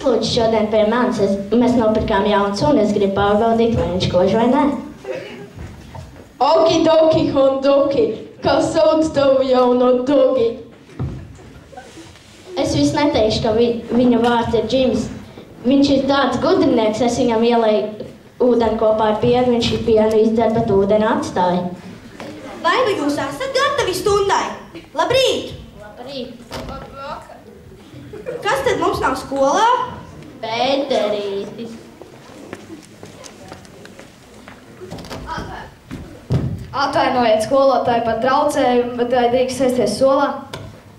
Lūdzu, šodien pie manis mēs nopirkām jaunu suni, es gribu pārbaudīt, vai viņš kož vai nē. Okidoki, hondoki, kā sauc tavu jauno dogi? Es visu neteikšu, ka viņa vārds ir Džims. Viņš ir tāds gudrinieks, es viņam ielēju ūdeni kopā ar pienu, viņš ir pienu izdzer, bet ūdeni atstāja. Vai nu jūs esat gatavi stundai? Labrīt! Labrīt! Kas tad mums nav skolā? Pēterītis. Atvainojiet, skolotāji par traucējumu, bet vai drīkst sēsties solā?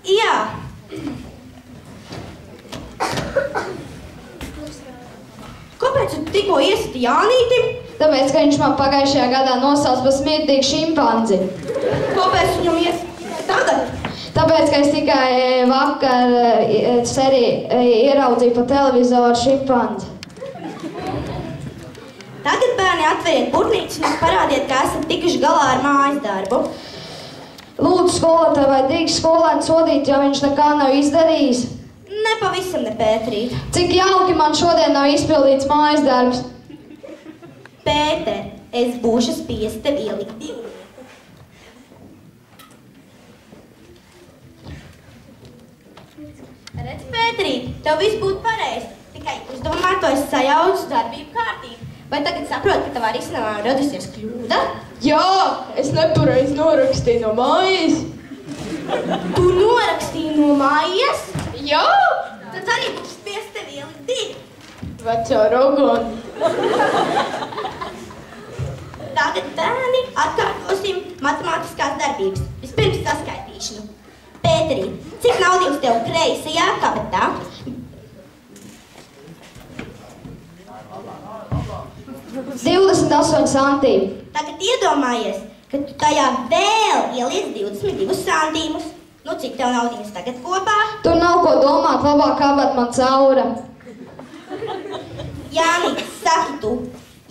Jā. Kāpēc tu tikko iesiti Jānītim? Tāpēc, ka viņš man pagājušajā gadā nosauc par smirdīgu šimpanzi. Kāpēc viņam iesiti tagad? Tāpēc, ka es tikai vakar ieraudzīju pa televizoru šimpanzi. Tagad, bērni, atveriet burtnīcas un parādiet, ka esat tikuši galā ar mājas darbu. Lūdzu, skolotāji, vai drīkst skolēnu sodīt, ja viņš nekā nav izdarījis? Nepavisam ne, Pēterīt. Cik jauki man šodien nav izpildīts mājas darbs. Pēter, es būšu spiest tev ielikt 2. Redz, Pēterīt, tev viss būtu pareizi. Tikai uzdomāt, to es sajaucu darbību kārtību. Vai tagad saproti, ka tavā risinājumā radusies kļūda? Jā, es nepareizi norakstīju no mājas. Tu norakstīji no mājas? Jā! Tad arī būs spiest tev ielikt 2. Vecā rogoni. Tagad, bērni, atkārtosim matemātiskās darbības. Vispirms saskaitīšanu. Pēterīt, cik naudiņas tev kreisajā kabatā? 28 santīmi. Tagad iedomājies, ka tu tajā vēl ieliec 22 santīmus. Nu, cik tev naudiņas tagad kopā? Tur nav ko domāt, labāk kabat man caura. Jānīt, saki tu,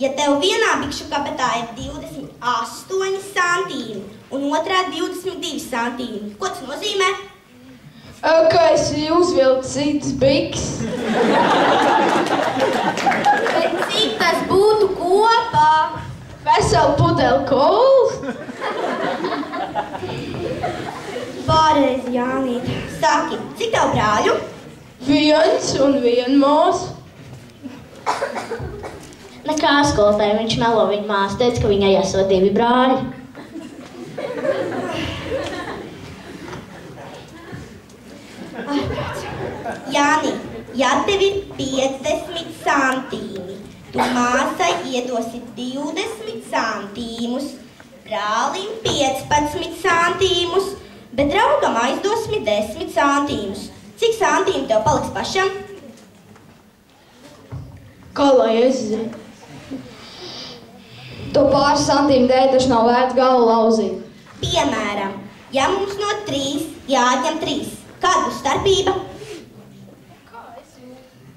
ja tev vienā bikšu kabatā ir 28 santīmi un otrā 22 santīmi, ko tas nozīmē? Kā es uzvilku citas biks. Bet cik tas būtu kopā? Veselu pudeli kolas. Pārreiz, Jānīt. Saki, cik tev brāļu? 1 un 1 māsa. Nekā skolotāji, viņš melo viņa māsu, teica, ka viņai esot 2 brāļi. Jānīt, ja tev ir 50 santīmi, tu māsai iedosi 20 santīmus, brālim 15 santīmus, bet draugam aizdosim 10 santīmus. Cik santīmi tev paliks pašam? Kā lai es zinu? To pāris santīmu dēļ taču nav vērts galvu lauzīt. Piemēram, ja mums no 3 jāatņem 3, kāda būs starpība?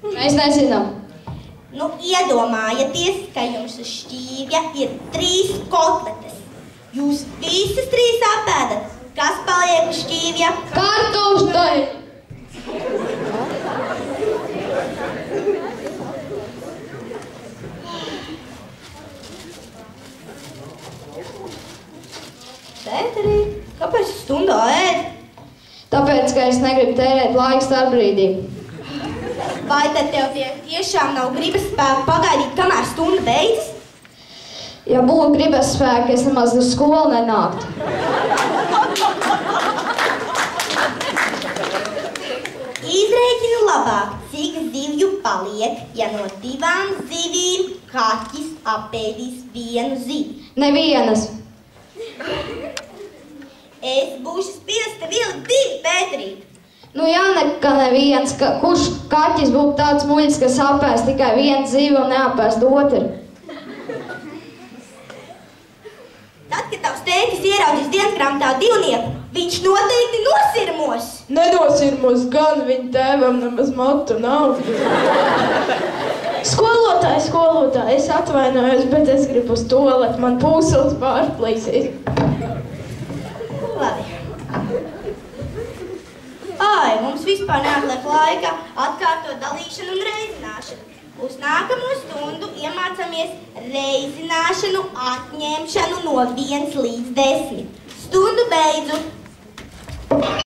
Mēs nezinām. Nu, iedomājieties, ka jums uz šķīvja ir 3 kotletes. Jūs visas 3 apēdat. Kas paliek uz šķīvja? Kartušu daļa! Pēterī, kāpēc stundā ēd? Tāpēc, ka es negribu tērēt laiku starpbrīdī. Vai tad tev tiešām nav gribas spēku pagaidīt, kamēr stunda beidzas? Ja būtu gribas spēki, es nemaz uz skolu nenāktu. Izrēķinu labāk, cik zivju paliek, ja no 2 zivīm kaķis apēdīs 1 zivi. Nevienas. Es būšu spiest tev ielikt 2, Pēterīt. Nu jā, ka neviens, kurš kaķis būtu tāds muļs, kas apēst tikai 1 zivi un neapēst otru. Tad, kad tavs tētis ieraudzīs dienasgrāmatā 2, viņš noteikti nosirmos. Nenosirmos gan, viņa tēvam nemaz matu nav. Skolotāji, es atvainojos, bet es gribu uz toaleti, man pūsels pārplīsīs. Labi. Ai, mums Mums vispār neatliek laika atkārtot dalīšanu un reizināšanu. Uz nākamo stundu iemācāmies reizināšanu, atņemšanu no 1 līdz 10. Stundu beidzu.